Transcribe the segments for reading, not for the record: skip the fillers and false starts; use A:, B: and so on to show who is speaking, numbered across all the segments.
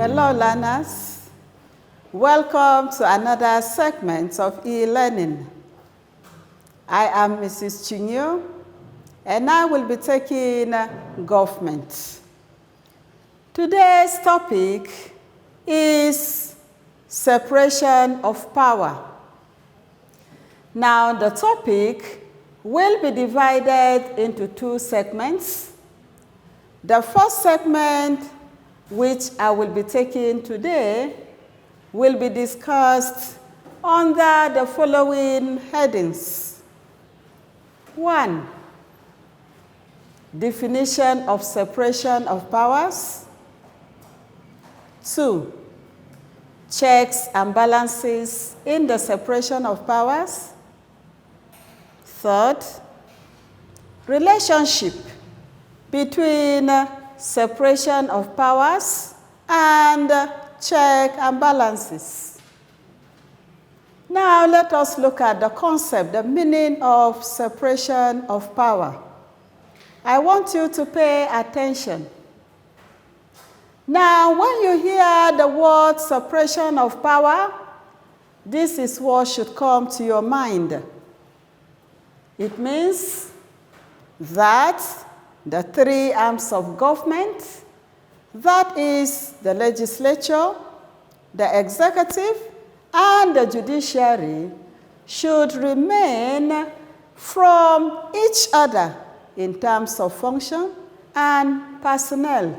A: Hello, learners. Welcome to another segment of e-learning. I am Mrs. Chinyo, and I will be taking government. Today's topic is separation of power. Now, the topic will be divided into two segments. The first segment, which I will be taking today, will be discussed under the following headings. 1. Definition of separation of powers. 2. Checks and balances in the separation of powers. 3. Relationship between separation of powers and check and balances. Now let us look at the concept, the meaning of separation of power. I want you to pay attention. Now, when you hear the word separation of power, this is what should come to your mind. It means that the three arms of government, that is the legislature, the executive, and the judiciary, should remain from each other in terms of function and personnel.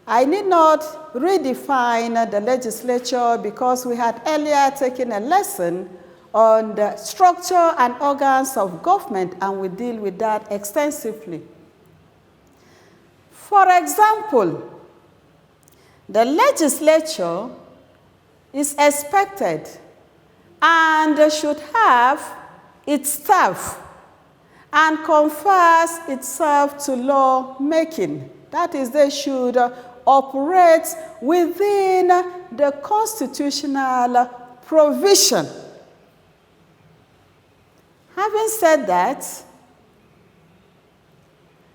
A: I need not redefine the legislature because we had earlier taken a lesson on the structure and organs of government, and we deal with that extensively. For example, the legislature is expected and should have its staff and confers itself to law-making. That is, they should operate within the constitutional provision. Having said that,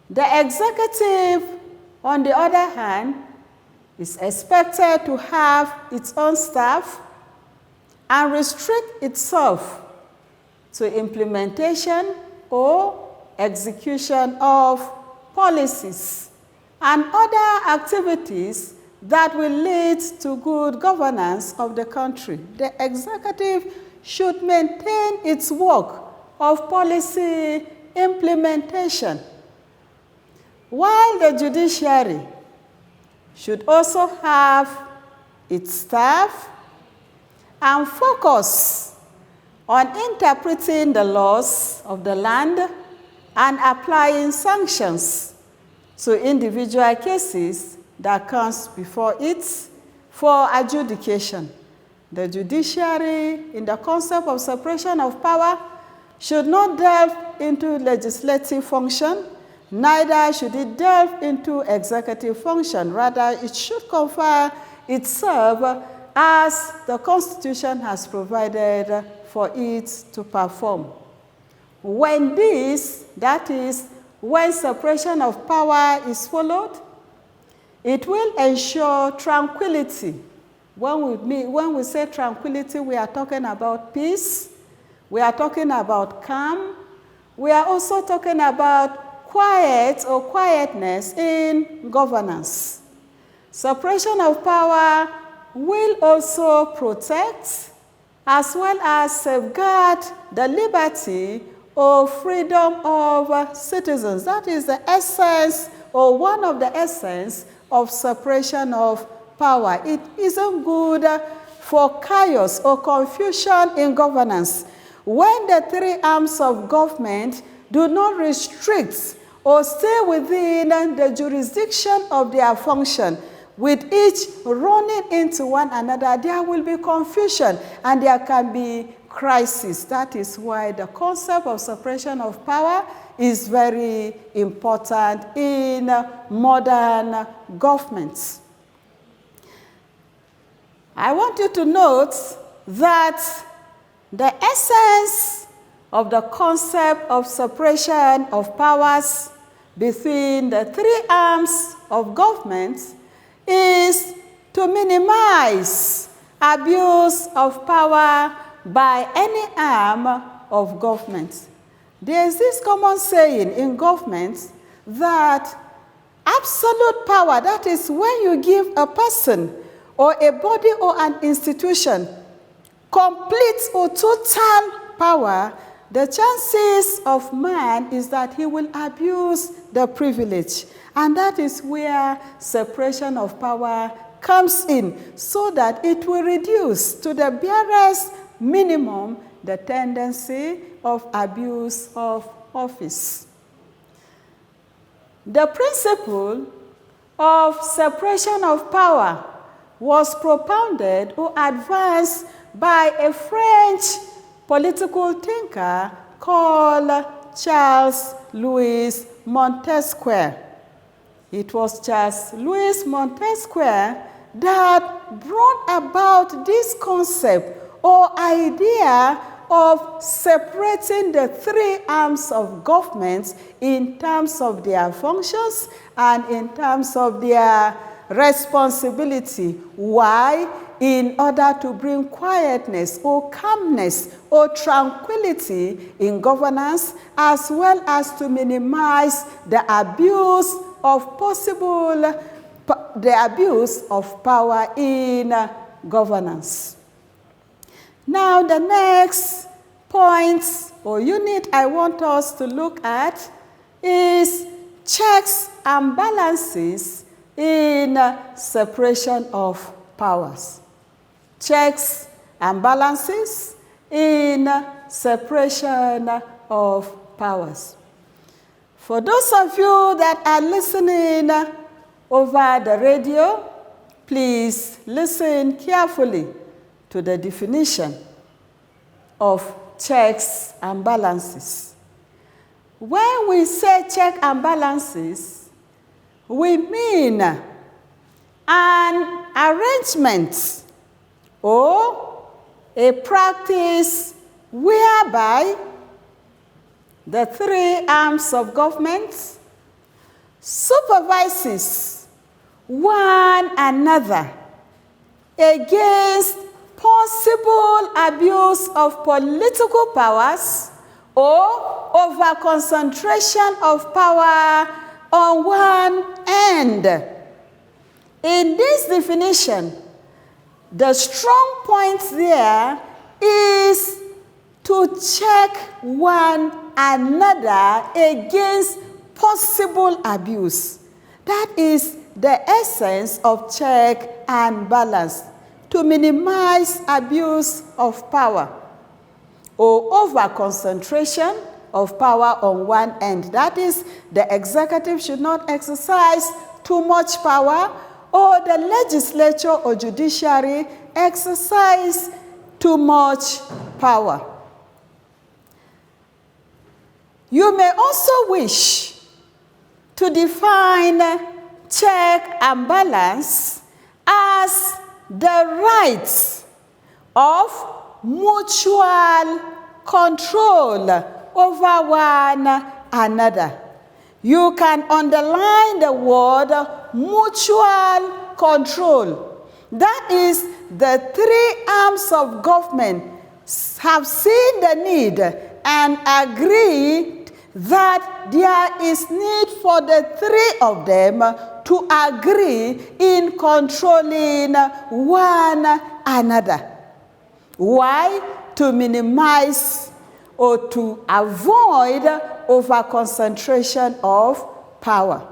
A: the executive, on the other hand, is expected to have its own staff and restrict itself to implementation or execution of policies and other activities that will lead to good governance of the country. The executive should maintain its work of policy implementation, while the judiciary should also have its staff and focus on interpreting the laws of the land and applying sanctions to individual cases that comes before it for adjudication. The judiciary, in the concept of separation of power, should not delve into legislative function, neither should it delve into executive function. Rather, it should confer itself as the Constitution has provided for it to perform. When this, that is, when separation of power is followed, it will ensure tranquility. When we say tranquility, we are talking about peace, we are talking about calm, we are also talking about quiet or quietness in governance. Separation of power will also protect as well as safeguard the liberty or freedom of citizens. That is the essence, or one of the essence, of separation of power. It isn't good for chaos or confusion in governance when the three arms of government do not restrict or stay within the jurisdiction of their function. With each running into one another, there will be confusion and there can be crisis. That is why the concept of separation of power is very important in modern governments. I want you to note that the essence of the concept of separation of powers between the three arms of government is to minimize abuse of power by any arm of government. There is this common saying in government that absolute power, that is when you give a person or a body or an institution complete or total power, the chances of man is that he will abuse the privilege. And that is where separation of power comes in, so that it will reduce to the barest minimum the tendency of abuse of office. The principle of separation of power was propounded or advanced by a French political thinker called Charles-Louis Montesquieu. It was Charles-Louis Montesquieu that brought about this concept or idea of separating the three arms of government in terms of their functions and in terms of their responsibility. Why? In order to bring quietness or calmness or tranquility in governance, as well as to minimize the abuse of power in governance. Now, the next point or unit I want us to look at is checks and balances in separation of powers. Checks and balances in separation of powers. For those of you that are listening over the radio, please listen carefully to the definition of checks and balances. When we say check and balances, we mean an arrangement or a practice whereby the three arms of government supervises one another against possible abuse of political powers or over-concentration of power on one end. In this definition, the strong point there is to check one another against possible abuse. That is the essence of check and balance, to minimize abuse of power or over-concentration of power on one end. That is, the executive should not exercise too much power, or the legislature or judiciary exercise too much power. You may also wish to define check and balance as the right of mutual control over one another. You can underline the word mutual control. That is, the three arms of government have seen the need and agreed that there is need for the three of them to agree in controlling one another. Why? To minimize or to avoid over-concentration of power.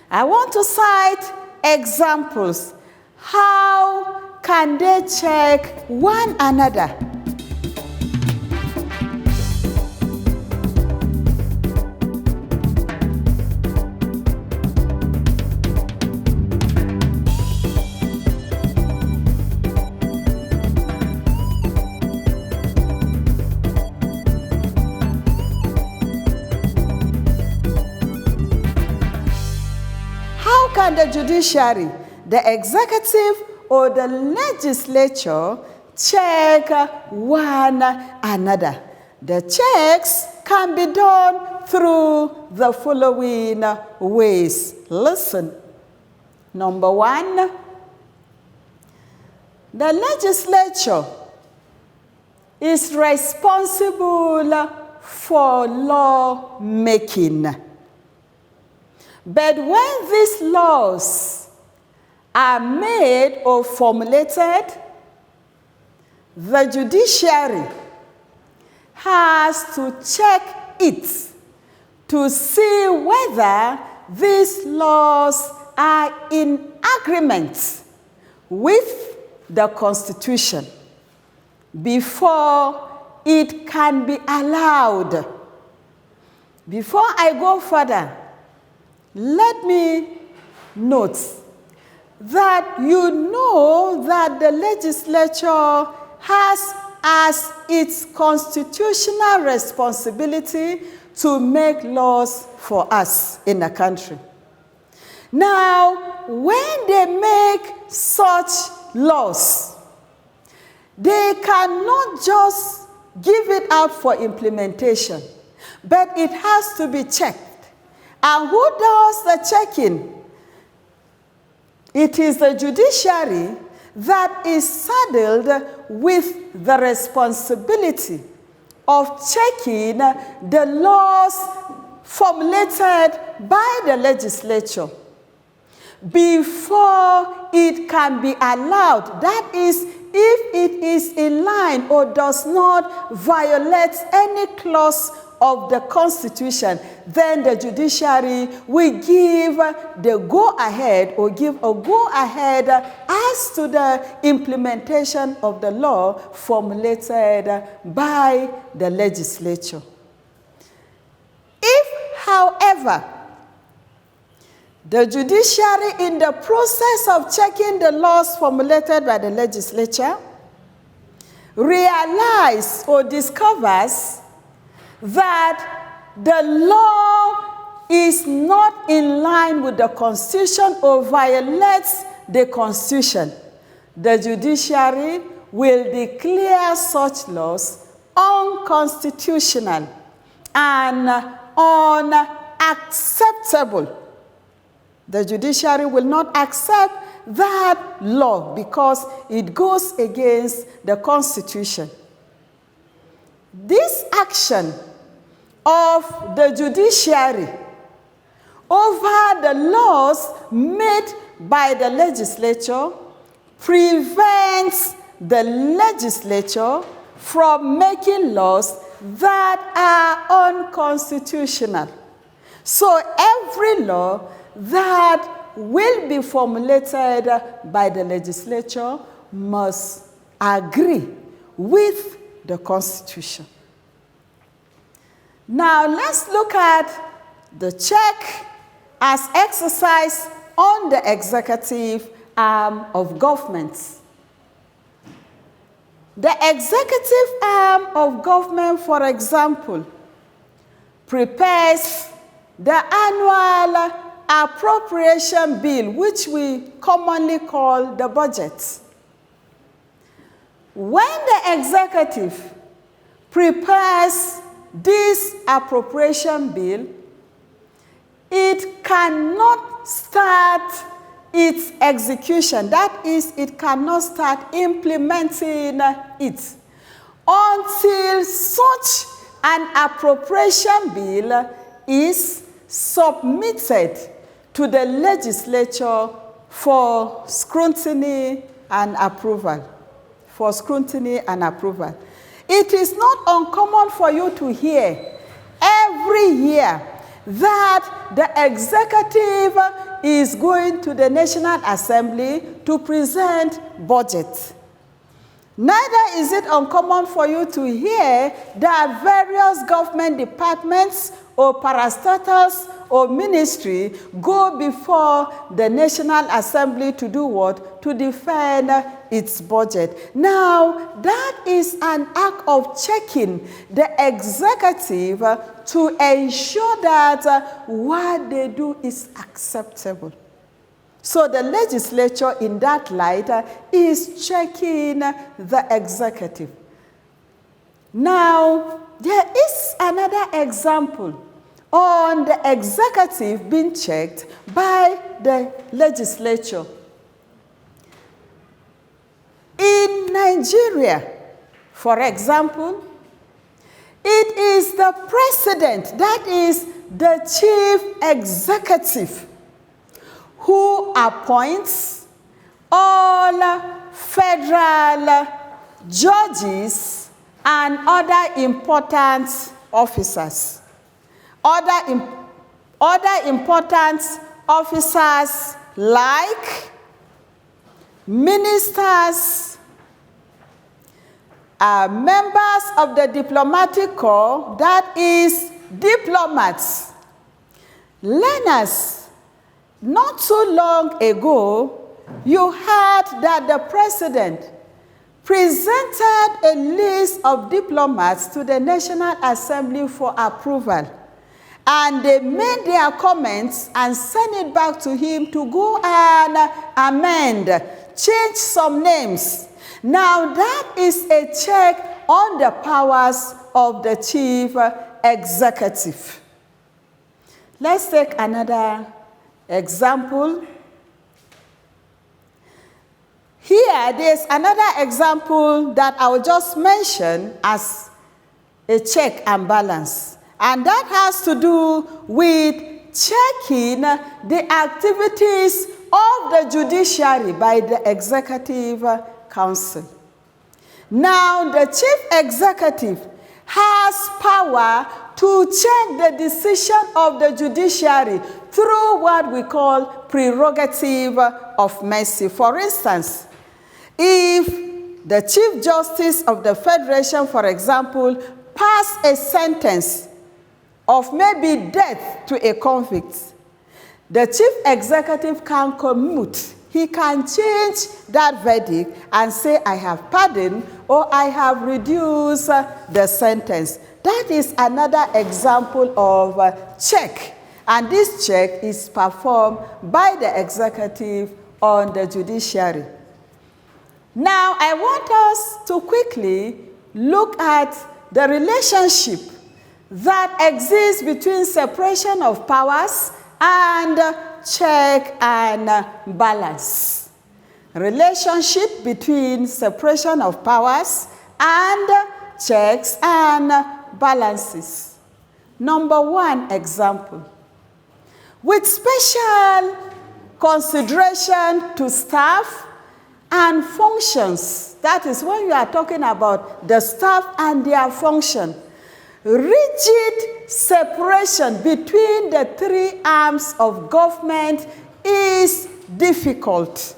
A: I want to cite examples. How can they check one another? Can the judiciary, the executive, or the legislature check one another? The checks can be done through the following ways. Listen. Number one, The legislature is responsible for law making. But when these laws are made or formulated, the judiciary has to check it to see whether these laws are in agreement with the Constitution before it can be allowed. Before I go further, let me note that you know that the legislature has as its constitutional responsibility to make laws for us in the country. Now, when they make such laws, they cannot just give it out for implementation, but it has to be checked. And who does the checking? It is the judiciary that is saddled with the responsibility of checking the laws formulated by the legislature before it can be allowed. That is, if it is in line or does not violate any clause of the Constitution, then the judiciary will give the go-ahead or give a go-ahead as to the implementation of the law formulated by the legislature. If, however, the judiciary, in the process of checking the laws formulated by the legislature, realizes or discovers that the law is not in line with the Constitution or violates the Constitution, the judiciary will declare such laws unconstitutional and unacceptable. The judiciary will not accept that law because it goes against the Constitution. This action of the judiciary over the laws made by the legislature prevents the legislature from making laws that are unconstitutional. So every law that will be formulated by the legislature must agree with the Constitution. Now let's look at the check as exercised on the executive arm of government. The executive arm of government, for example, prepares the annual appropriation bill, which we commonly call the budget. When the executive prepares this appropriation bill, it cannot start its execution. That is, it cannot start implementing it until such an appropriation bill is submitted to the legislature for scrutiny and approval. It is not uncommon for you to hear every year that the executive is going to the National Assembly to present budget. Neither is it uncommon for you to hear that various government departments or parastatals or ministry go before the National Assembly to do what? To defend its budget. Now, that is an act of checking the executive to ensure that what they do is acceptable. So the legislature in that light is checking the executive. Now, there is another example on the executive being checked by the legislature. In Nigeria, for example, it is the president, that is the chief executive, who appoints all federal judges and other important officers. Other important officers like ministers, members of the diplomatic corps, that is diplomats. Learners, not too long ago, you heard that the president presented a list of diplomats to the National Assembly for approval. And they made their comments and sent it back to him to go and amend, change some names. Now that is a check on the powers of the chief executive. Let's take another example. Here, there's another example that I will just mention as a check and balance. And that has to do with checking the activities of the judiciary by the Executive Council. Now, the chief executive has power to check the decision of the judiciary through what we call prerogative of mercy. For instance, if the Chief Justice of the Federation, for example, pass a sentence of maybe death to a convict, the chief executive can commute. He can change that verdict and say, I have pardoned or I have reduced the sentence. That is another example of check. And this check is performed by the executive on the judiciary. Now, I want us to quickly look at the relationship that exists between separation of powers and check and balance. Relationship between separation of powers and checks and balances. Number one example. With special consideration to staff and functions, that is when you are talking about the staff and their function, rigid separation between the three arms of government is difficult.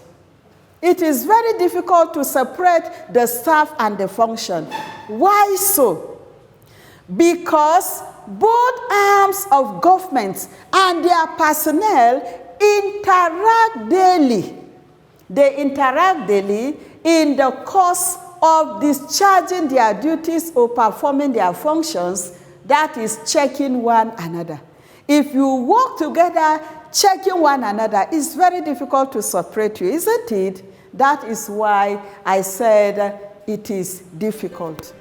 A: It is very difficult to separate the staff and the function. Why so? Because both arms of government and their personnel interact daily. They interact daily in the course of discharging their duties or performing their functions, that is checking one another. If you work together checking one another, it's very difficult to separate you, isn't it? That is why I said it is difficult.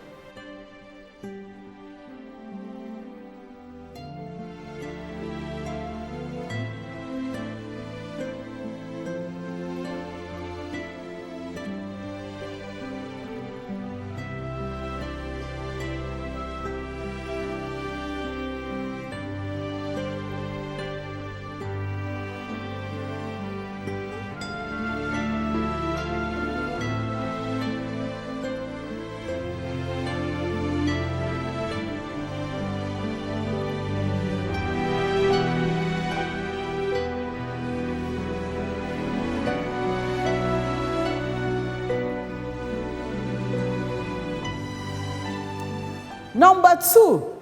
A: Number two,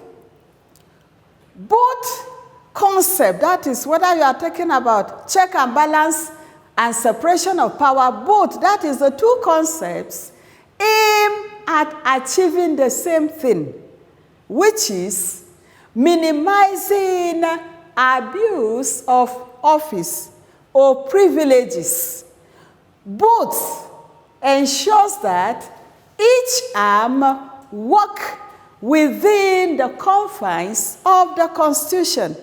A: both concepts, that is whether you are talking about check and balance and separation of power, both, that is the two concepts, aim at achieving the same thing, which is minimizing abuse of office or privileges. Both ensures that each arm work within the confines of the Constitution.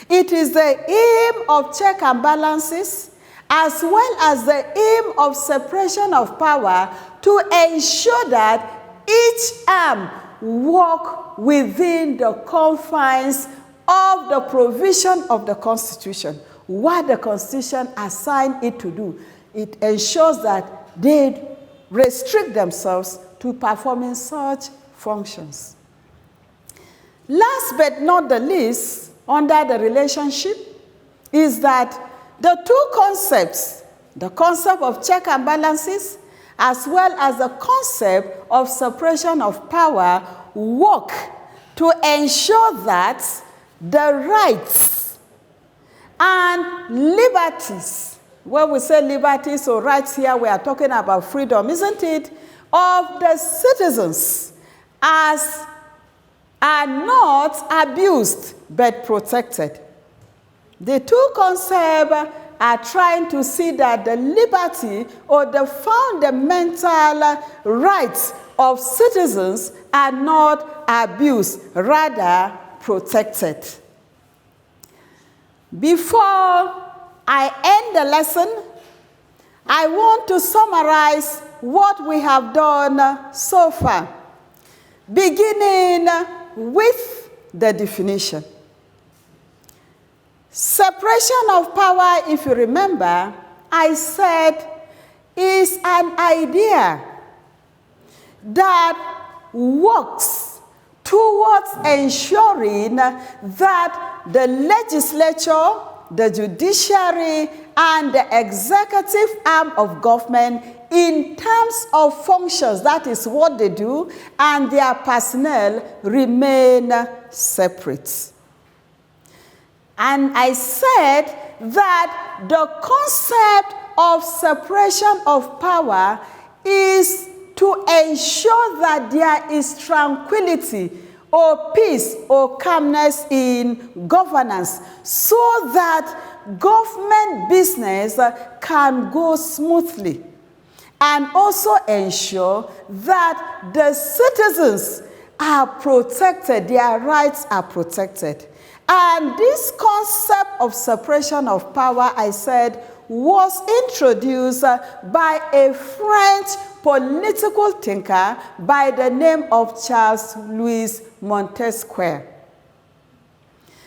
A: It is the aim of check and balances as well as the aim of separation of power to ensure that each arm work within the confines of the provision of the Constitution. What the Constitution assigned it to do, it ensures that they restrict themselves to performing such functions. Last but not the least, under the relationship, is that the two concepts, the concept of check and balances, as well as the concept of separation of power, work to ensure that the rights and liberties, when we say liberties or rights here, we are talking about freedom, isn't it, of the citizens are not abused but protected. The two concepts are trying to see that the liberty or the fundamental rights of citizens are not abused, rather protected. Before I end the lesson, I want to summarize what we have done so far, beginning with the definition. Separation of power, if you remember, I said, is an idea that works towards ensuring that the legislature, the judiciary, and the executive arm of government, in terms of functions, that is what they do, and their personnel remain separate. And I said that the concept of separation of power is to ensure that there is tranquility or peace or calmness in governance, so that government business can go smoothly, and also ensure that the citizens are protected, their rights are protected. And this concept of separation of power, I said, was introduced by a French political thinker by the name of Charles-Louis Montesquieu.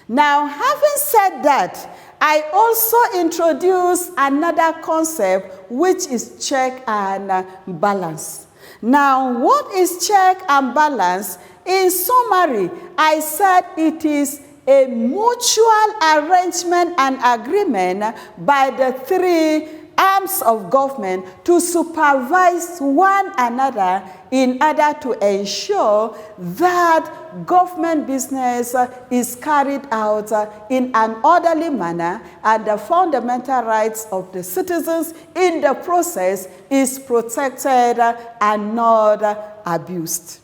A: Now, having said that, I also introduced another concept, which is check and balance. Now, what is check and balance? In summary, I said it is a mutual arrangement and agreement by the three arms of government to supervise one another in order to ensure that government business is carried out in an orderly manner and the fundamental rights of the citizens in the process is protected and not abused.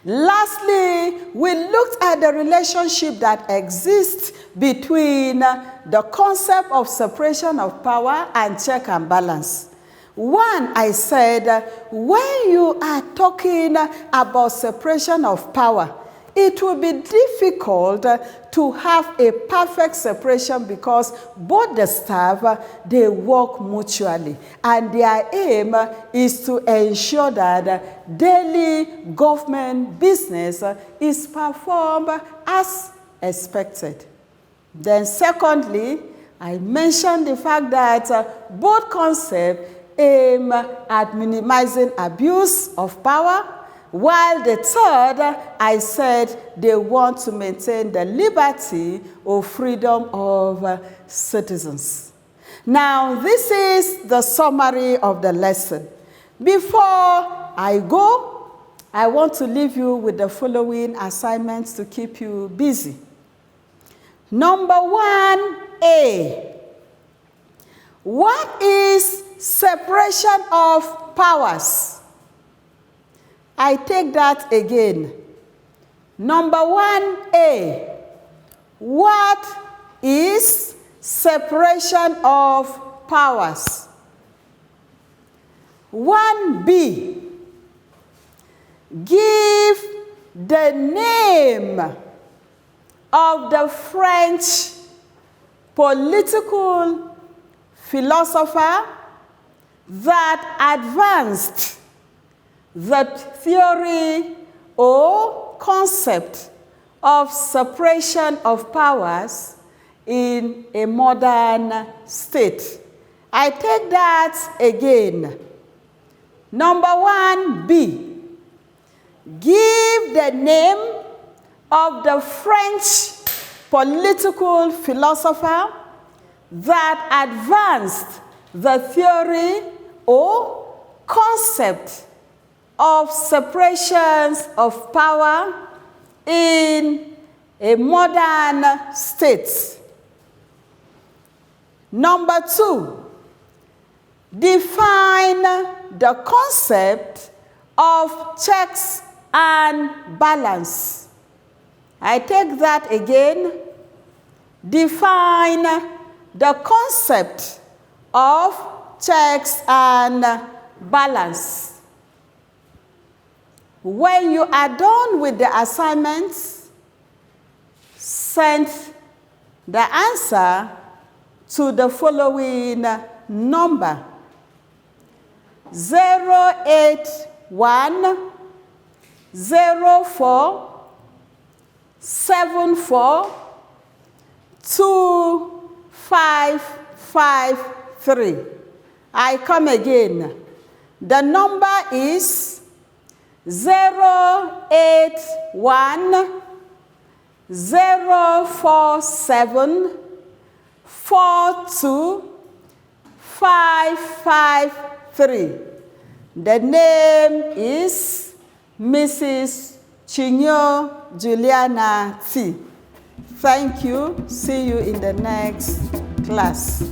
A: Lastly, we looked at the relationship that exists between the concept of separation of power and check and balance. One, I said, when you are talking about separation of power, it will be difficult to have a perfect separation because both the staff, they work mutually. And their aim is to ensure that daily government business is performed as expected. Then secondly, I mentioned the fact that both concepts aim at minimizing abuse of power, while the third, I said, they want to maintain the liberty or freedom of citizens. Now, this is the summary of the lesson. Before I go, I want to leave you with the following assignments to keep you busy. Number 1A, what is separation of powers? I take that again. Number 1A, what is separation of powers? 1B, give the name of the French political philosopher that advanced the theory or concept of separation of powers in a modern state. I take that again. Number 1B, give the name of the French political philosopher that advanced the theory or concept of separations of power in a modern state. Number 2, define the concept of checks and balance. I take that again. Define the concept of checks and balance. When you are done with the assignments, send the answer to the following number: 081 04 74 2553. I come again. The number is 081 047 42553. The name is Mrs. Chinyo Juliana T. Thank you. See you in the next class.